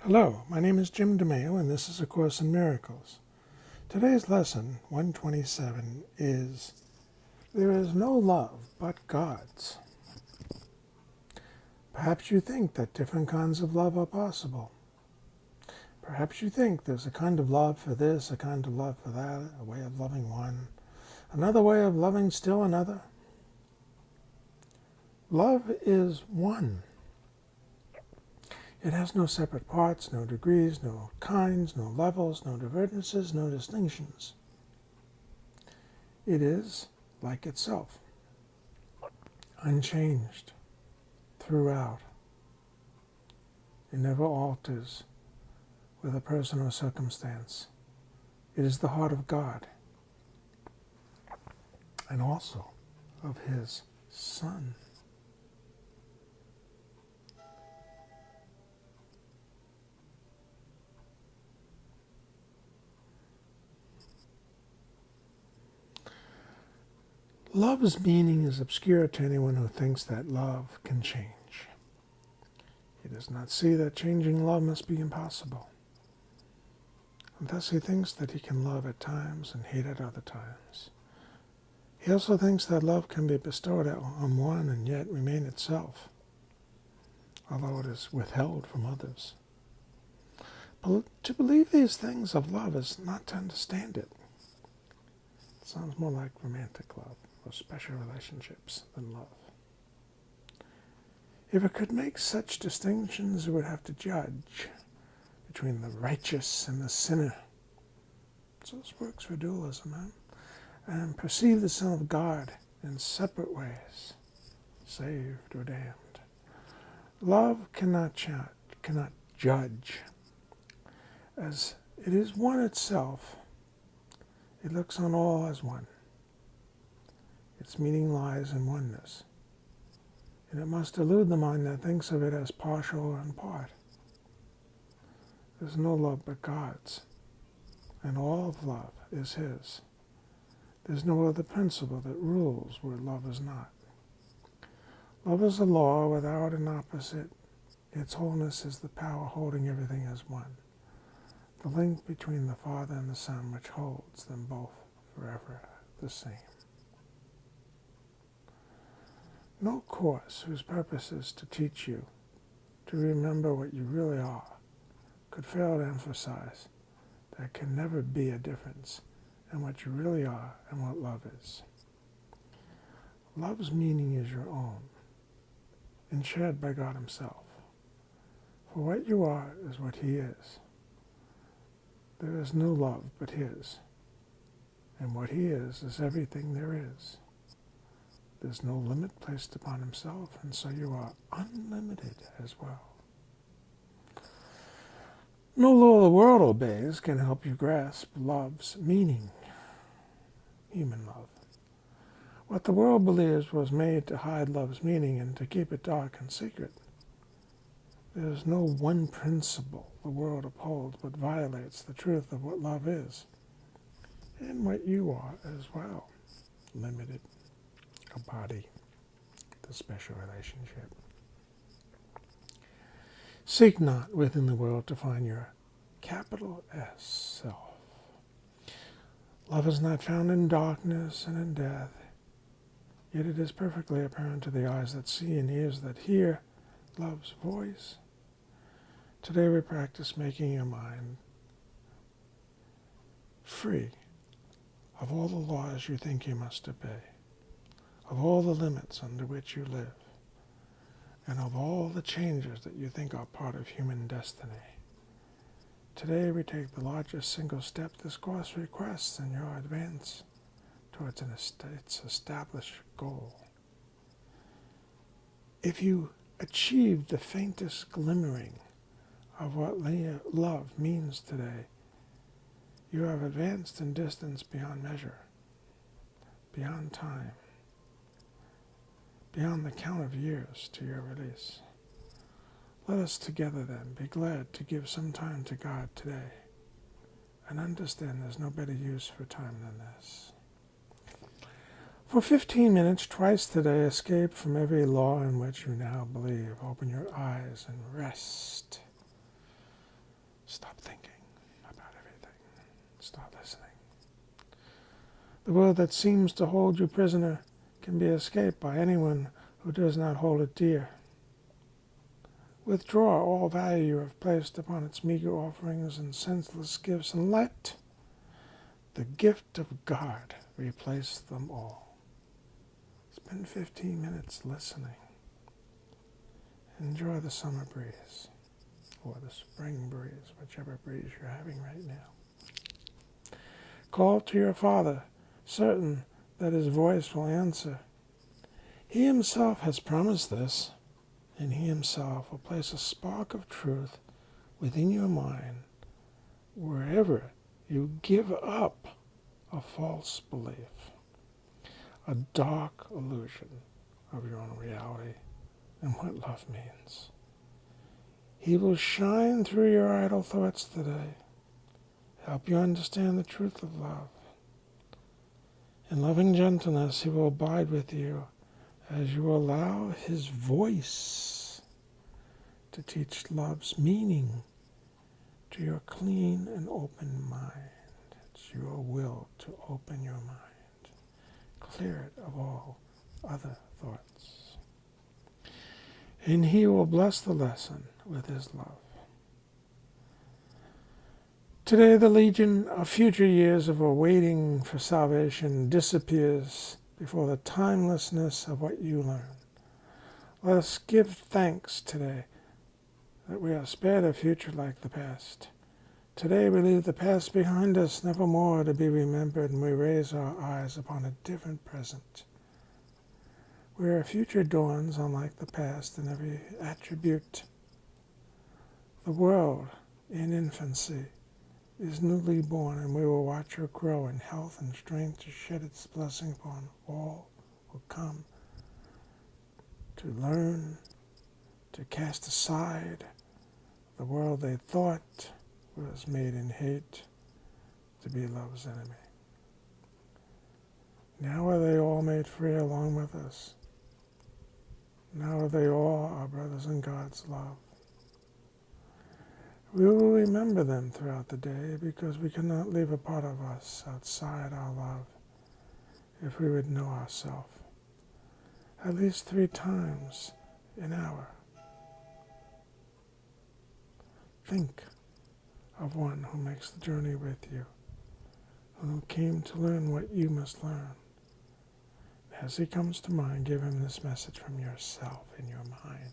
Hello, my name is Jim DeMeo, and this is A Course in Miracles. Today's lesson, 127, is There is no love but God's. Perhaps you think that different kinds of love are possible. Perhaps you think there's a kind of love for this, a kind of love for that, a way of loving one, another way of loving still another. Love is one. It has no separate parts, no degrees, no kinds, no levels, no divergences, no distinctions. It is like itself, unchanged throughout. It never alters with a person or circumstance. It is the heart of God and also of His Son. Love's meaning is obscure to anyone who thinks that love can change. He does not see that changing love must be impossible. And thus he thinks that he can love at times and hate at other times. He also thinks that love can be bestowed on one and yet remain itself, although it is withheld from others. But to believe these things of love is not to understand it. It sounds more like romantic love or special relationships than love. If it could make such distinctions, it would have to judge between the righteous and the sinner. So this works for dualism, and perceive the Son of God in separate ways, saved or damned. Love cannot judge. As it is one itself, it looks on all as one. Its meaning lies in oneness, and it must elude the mind that thinks of it as partial or in part. There's no love but God's, and all of love is His. There's no other principle that rules where love is not. Love is a law without an opposite. Its wholeness is the power holding everything as one, the link between the Father and the Son which holds them both forever the same. No course whose purpose is to teach you to remember what you really are could fail to emphasize there can never be a difference in what you really are and what love is. Love's meaning is your own and shared by God Himself. For what you are is what He is. There is no love but His, and what He is everything there is. There's no limit placed upon Himself, and so you are unlimited as well. No law the world obeys can help you grasp love's meaning, human love. What the world believes was made to hide love's meaning and to keep it dark and secret. There is no one principle the world upholds but violates the truth of what love is, and what you are as well, limited. A body, the special relationship. Seek not within the world to find your capital S self. Love is not found in darkness and in death, yet it is perfectly apparent to the eyes that see and ears that hear love's voice. Today we practice making your mind free of all the laws you think you must obey, of all the limits under which you live, and of all the changes that you think are part of human destiny. Today we take the largest single step this course requests in your advance towards its established goal. If you achieve the faintest glimmering of what love means today, you have advanced in distance beyond measure, beyond time, beyond the count of years to your release. Let us together then be glad to give some time to God today and understand there's no better use for time than this. For 15 minutes twice today, escape from every law in which you now believe. Open your eyes and rest. Start listening. The world that seems to hold you prisoner can be escaped by anyone who does not hold it dear. Withdraw all value you have placed upon its meager offerings and senseless gifts, and let the gift of God replace them all. Spend 15 minutes listening. Enjoy the summer breeze, or the spring breeze, whichever breeze you're having right now. Call to your Father, certain that his voice will answer. He himself has promised this, and he himself will place a spark of truth within your mind wherever you give up a false belief, a dark illusion of your own reality and what love means. He will shine through your idle thoughts today, help you understand the truth of love. In loving gentleness, he will abide with you as you allow his voice to teach love's meaning to your clean and open mind. It's your will to open your mind, clear it of all other thoughts. And he will bless the lesson with his love. Today, the legion of future years of awaiting for salvation disappears before the timelessness of what you learn. Let us give thanks today that we are spared a future like the past. Today we leave the past behind us, never more to be remembered, and we raise our eyes upon a different present, where our future dawns unlike the past in every attribute. The world in infancy is newly born, and we will watch her grow in health and strength to shed its blessing upon all who come to learn, to cast aside the world they thought was made in hate, to be love's enemy. Now are they all made free along with us. Now are they all our brothers in God's love. We will remember them throughout the day because we cannot leave a part of us outside our love if we would know ourselves at least 3 times an hour. Think of one who makes the journey with you, who came to learn what you must learn. As he comes to mind, give him this message from yourself in your mind.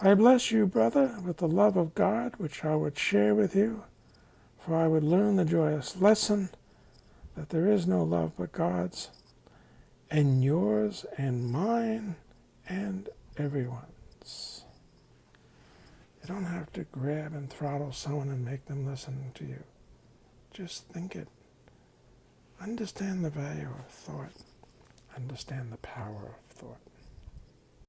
I bless you, brother, with the love of God, which I would share with you, for I would learn the joyous lesson that there is no love but God's, and yours, and mine, and everyone's. You don't have to grab and throttle someone and make them listen to you. Just think it. Understand the value of thought. Understand the power of